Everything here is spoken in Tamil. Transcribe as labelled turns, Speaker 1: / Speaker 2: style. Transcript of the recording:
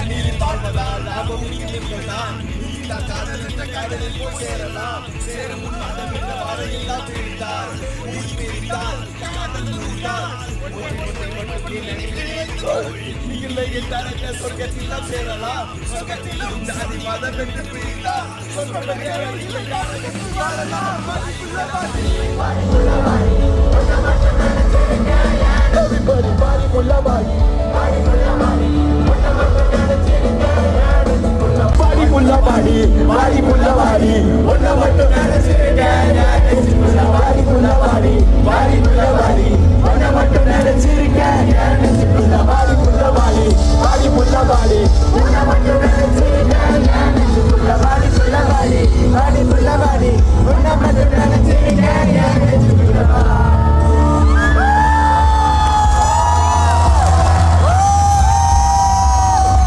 Speaker 1: நீரில் வாழ்வதால் லாபம் என்பதுதான். நீதான் காதல் என்ற காதலில் போய் சேரலாம். சேரும் முன் மனம் என்ற வாழையெல்லாம் பிரித்தார். ஊர் பிரித்தால் காதல் தூண்டால். இல்லை என்றால் என்ன சொர்க்கத்திலும் சேரலாம். சொர்க்கத்திலும் ஜாதி மதம் என்று பிரித்தால் சொர்க்கம் இல்லை யாரும் வாழலாம். Everybody, body, mulla body, body, mulla body.